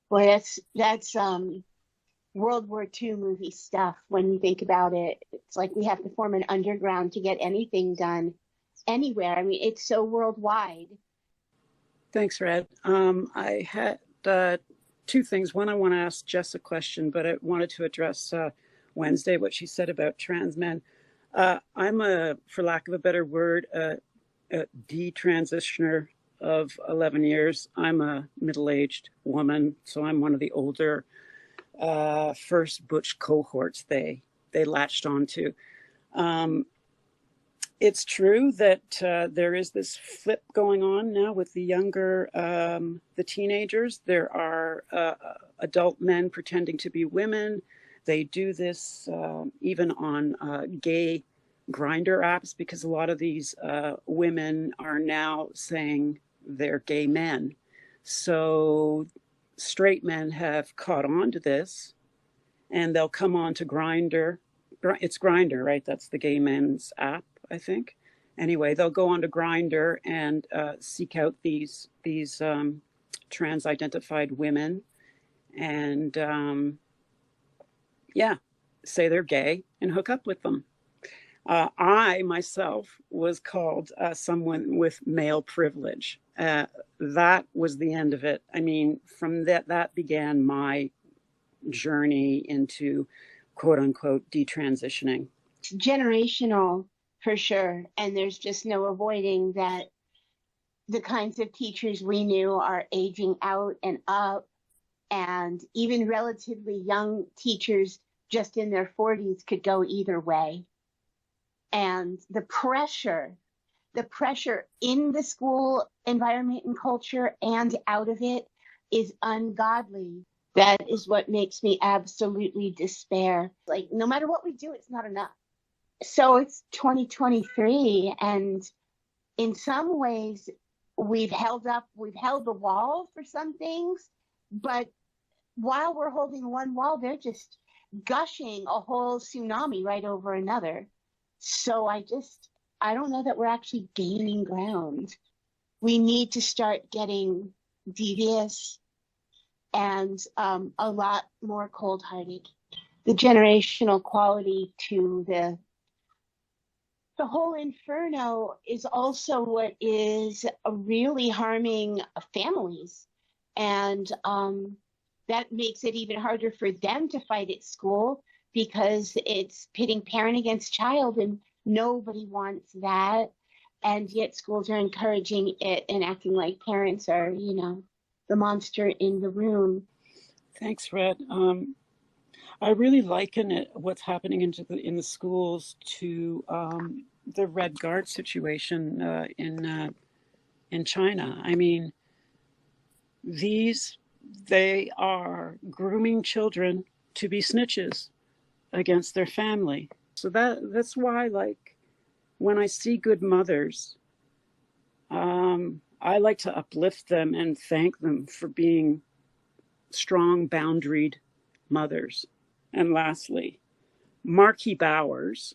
Boy, that's World War II movie stuff when you think about it. It's like we have to form an underground to get anything done anywhere. I mean, it's so worldwide. Thanks, Red. I had two things. One, I want to ask Jess a question, but I wanted to address Wednesday what she said about trans men. I'm a, for lack of a better word, a detransitioner of 11 years. I'm a middle-aged woman, so I'm one of the older first butch cohorts they latched onto. Um, it's true that there is this flip going on now with the younger, the teenagers. There are adult men pretending to be women. They do this even on gay grinder apps because a lot of these women are now saying they're gay men. So straight men have caught on to this and they'll come on to Grinder. It's Grinder, right? That's the gay men's app, I think. Anyway, they'll go on to Grinder and seek out these trans-identified women, and yeah, say they're gay and hook up with them. I myself was called someone with male privilege. That was the end of it. I mean, from that began my journey into quote unquote detransitioning. It's generational for sure. And there's just no avoiding that the kinds of teachers we knew are aging out and up. And even relatively young teachers just in their 40s could go either way. And the pressure in the school environment and culture and out of it is ungodly. That is what makes me absolutely despair. Like, no matter what we do, it's not enough. So it's 2023, and in some ways, we've held the wall for some things, but while we're holding one wall, they're just gushing a whole tsunami right over another. So I don't know that we're actually gaining ground. We need to start getting devious and a lot more cold hearted. The generational quality to the whole inferno is also what is really harming families. And that makes it even harder for them to fight at school because it's pitting parent against child, and nobody wants that. And yet schools are encouraging it and acting like parents are, the monster in the room. Thanks, Red. I really liken it what's happening in the schools to the Red Guard situation in China. I mean, these they are grooming children to be snitches against their family. So that's why, like, when I see good mothers, I like to uplift them and thank them for being strong, boundaried mothers. And lastly, Marky Bowers.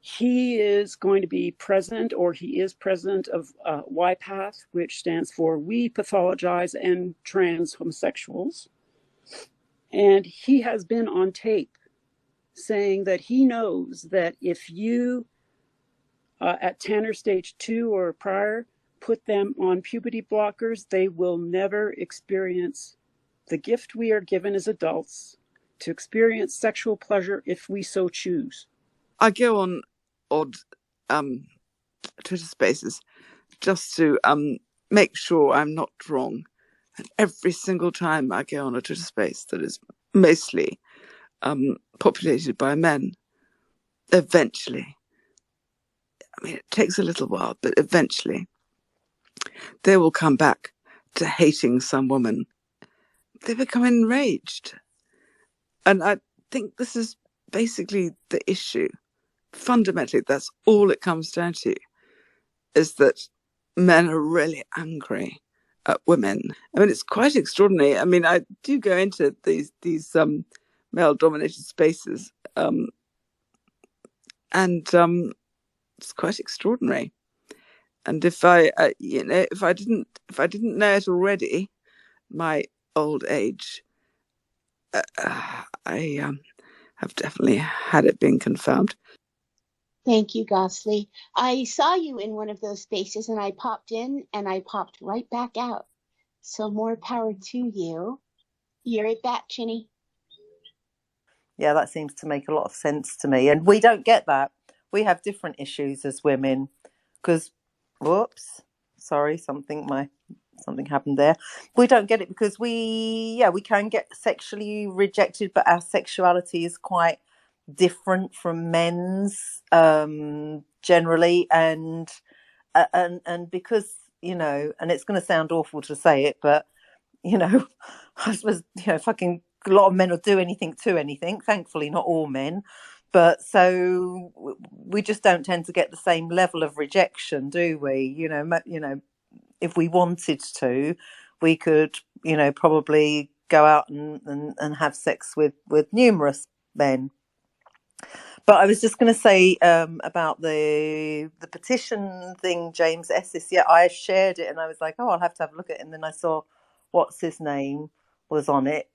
He is going to be president, or he is president of YPATH, which stands for We Pathologize and Trans Homosexuals. And he has been on tape saying that he knows that if you, at Tanner stage 2 or prior, put them on puberty blockers, they will never experience the gift we are given as adults to experience sexual pleasure if we so choose. I go on odd Twitter spaces just to make sure I'm not wrong. And every single time I go on a Twitter space that is mostly populated by men, eventually, I mean, it takes a little while, but eventually they will come back to hating some woman. They become enraged. And I think this is basically the issue. Fundamentally, that's all it comes down to, is that men are really angry at women. I mean, it's quite extraordinary. I mean, I do go into these male-dominated spaces, and it's quite extraordinary. And if I didn't know it already, my old age. I have definitely had it being confirmed. Thank you, Gosley. I saw you in one of those spaces and I popped in and I popped right back out. So more power to you. You're it back, Chinny. Yeah, that seems to make a lot of sense to me. And we don't get that. We have different issues as women because, whoops, sorry, something happened there. We don't get it because we can get sexually rejected, but our sexuality is quite different from men's generally, and because and it's going to sound awful to say it, but I suppose fucking a lot of men will do anything to anything. Thankfully, not all men, but so we just don't tend to get the same level of rejection, do we? If we wanted to, we could probably go out and have sex with numerous men. But I was just going to say about the petition thing, James Essis. Yeah, I shared it and I was like, oh, I'll have to have a look at it. And then I saw what's his name was on it,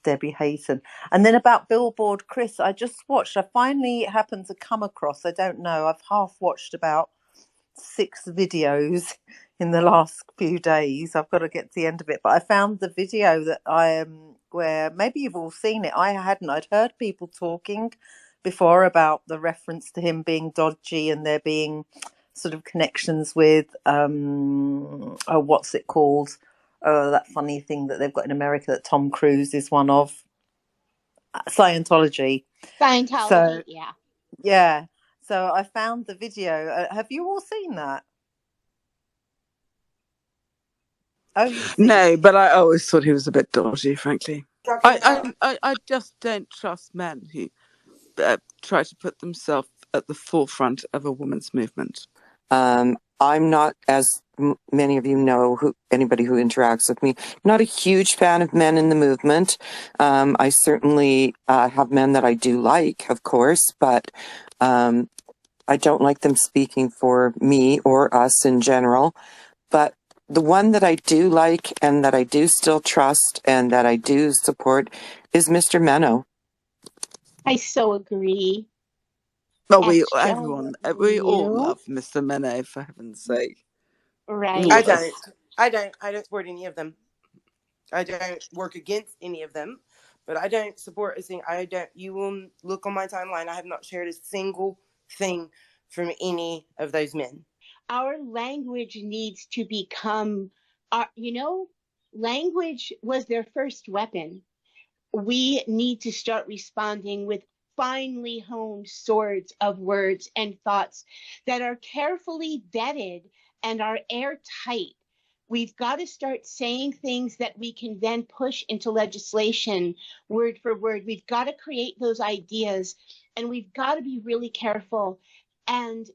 Debbie Hayton. And then about Billboard Chris, I just watched. I finally happened to come across. I don't know. I've half watched about 6 videos in the last few days. I've got to get to the end of it. But I found the video that where maybe you've all seen it. I hadn't. I'd heard people talking before about the reference to him being dodgy and there being sort of connections with what's it called? That funny thing that they've got in America that Tom Cruise is one of, Scientology. Scientology, So yeah. yeah. So I found the video. Have you all seen that? Oh, you've seen No, but I always thought he was a bit dodgy, frankly. Talking about I just don't trust men who try to put themselves at the forefront of a women's movement. I'm not, as many of you know, anybody who interacts with me, not a huge fan of men in the movement. I certainly have men that I do like, of course, but I don't like them speaking for me or us in general. But the one that I do like and that I do still trust and that I do support is Mr. Menno. I so agree. Well, And we Shelley, we all you, love Mr. Mene, for heaven's sake. All right? of us. I don't support any of them. I don't work against any of them, but I don't support a single. You will look on my timeline. I have not shared a single thing from any of those men. Our language needs to become, language was their first weapon. We need to start responding with finely honed swords of words and thoughts that are carefully vetted and are airtight. We've got to start saying things that we can then push into legislation word for word. We've got to create those ideas and we've got to be really careful. And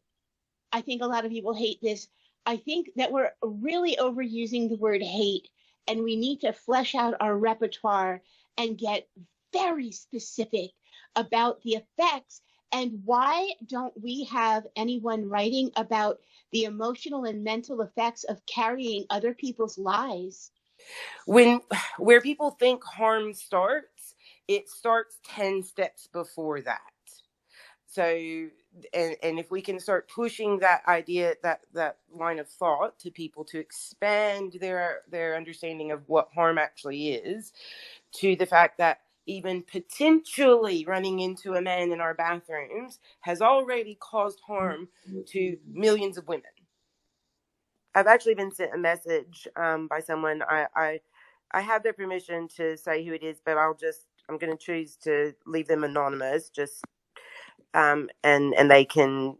I think a lot of people hate this. I think that we're really overusing the word hate, and we need to flesh out our repertoire and get very specific about the effects. And why don't we have anyone writing about the emotional and mental effects of carrying other people's lies? Where people think harm starts, it starts 10 steps before that. So, and if we can start pushing that idea, that line of thought to people to expand their understanding of what harm actually is, to the fact that even potentially running into a man in our bathrooms has already caused harm to millions of women. I've actually been sent a message by someone. I have their permission to say who it is, but I'm going to choose to leave them anonymous, just and they can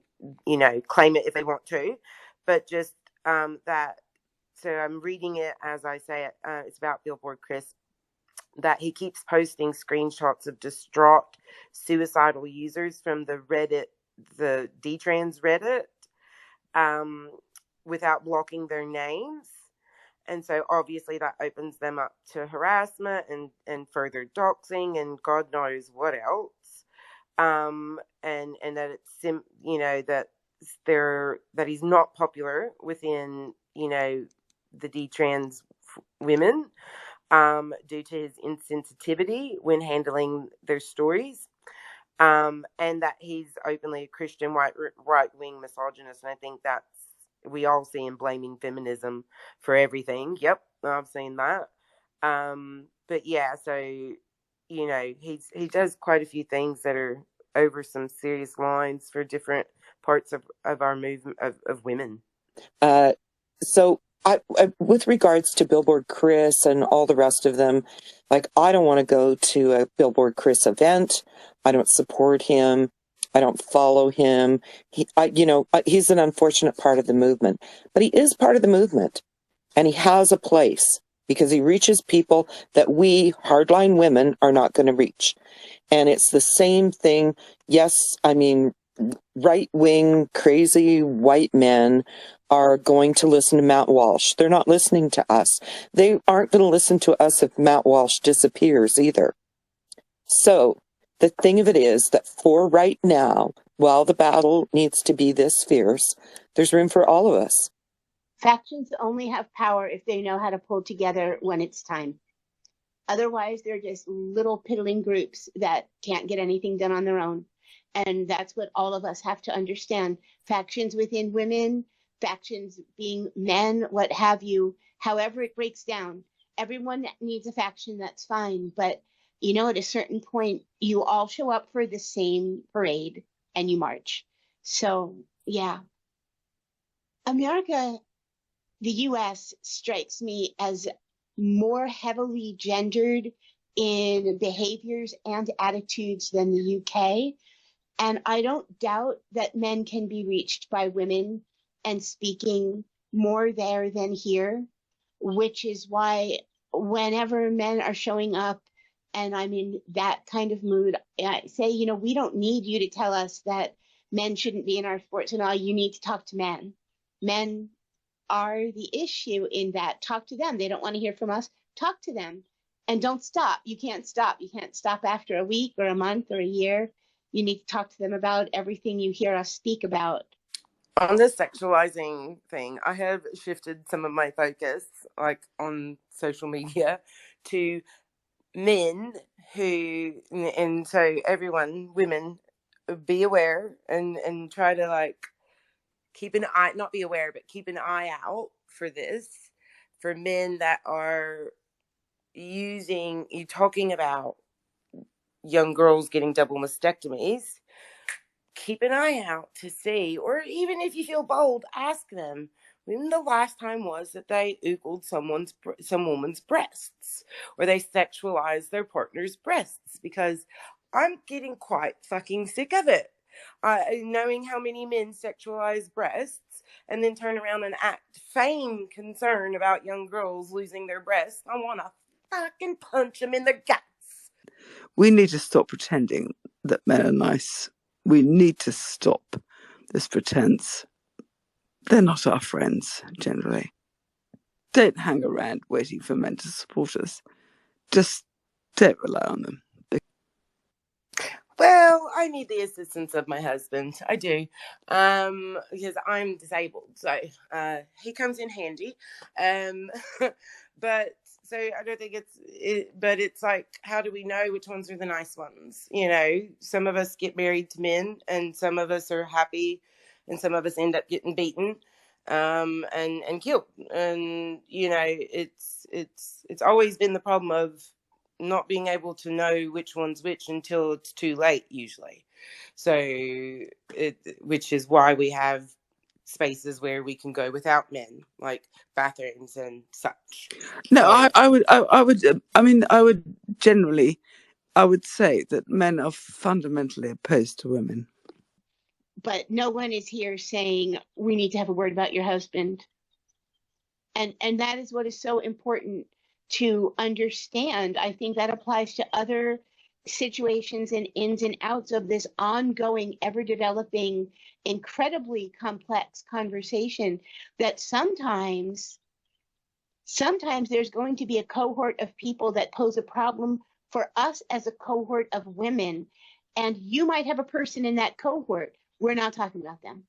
claim it if they want to, but just that. So I'm reading it as I say it. It's about Billboard Chris, that he keeps posting screenshots of distraught suicidal users from the D-Trans Reddit, without blocking their names. And so obviously that opens them up to harassment and further doxing and God knows what else. And that it's that he's not popular within the D-Trans women. due to his insensitivity when handling their stories. And that he's openly a Christian right wing misogynist. And I think that's, we all see him blaming feminism for everything. Yep, I've seen that. But yeah, so he does quite a few things that are over some serious lines for different parts of our movement of women. So with regards to Billboard Chris and all the rest of them, like, I don't want to go to a Billboard Chris event. I don't support him. I don't follow him. He's an unfortunate part of the movement, but he is part of the movement, and he has a place because he reaches people that we hardline women are not going to reach. And it's the same thing. Yes, I mean, right-wing, crazy white men are going to listen to Matt Walsh. They're not listening to us. They aren't going to listen to us if Matt Walsh disappears either. So the thing of it is that for right now, while the battle needs to be this fierce, there's room for all of us. Factions only have power if they know how to pull together when it's time. Otherwise, they're just little piddling groups that can't get anything done on their own. And that's what all of us have to understand. Factions within women, factions being men, what have you, however it breaks down. Everyone needs a faction, that's fine. But, at a certain point, you all show up for the same parade and you march. So, yeah. America, the US, strikes me as more heavily gendered in behaviors and attitudes than the UK. And I don't doubt that men can be reached by women and speaking more there than here, which is why whenever men are showing up and I'm in that kind of mood, I say, we don't need you to tell us that men shouldn't be in our sports and all. You need to talk to men. Men are the issue in that. Talk to them. They don't want to hear from us. Talk to them and don't stop. You can't stop. You can't stop after a week or a month or a year. You need to talk to them about everything you hear us speak about. On the sexualizing thing, I have shifted some of my focus, like on social media, to men who, and so everyone, women, be aware and try to like keep an eye, not be aware, but keep an eye out for this, for men that are you talking about young girls getting double mastectomies. Keep an eye out to see, or even if you feel bold, ask them when the last time was that they oogled some woman's breasts, or they sexualized their partner's breasts, because I'm getting quite fucking sick of it. Knowing how many men sexualize breasts and then turn around and feign concern about young girls losing their breasts, I want to fucking punch them in the guts. We need to stop pretending that men are nice. We need to stop this pretense. They're not our friends, generally. Don't hang around waiting for men to support us. Just don't rely on them. Well, I need the assistance of my husband. I do, because I'm disabled, so he comes in handy. Um, but so I don't think but it's like, how do we know which ones are the nice ones? Some of us get married to men, and some of us are happy, and some of us end up getting beaten, and killed. And it's always been the problem of not being able to know which one's which until it's too late, usually. So, which is why we have spaces where we can go without men, like bathrooms and such. No, So, I would generally, I would say that men are fundamentally opposed to women. But no one is here saying we need to have a word about your husband. And that is what is so important to understand. I think that applies to other situations and ins and outs of this ongoing, ever developing, incredibly complex conversation that sometimes there's going to be a cohort of people that pose a problem for us as a cohort of women. And you might have a person in that cohort. We're not talking about them.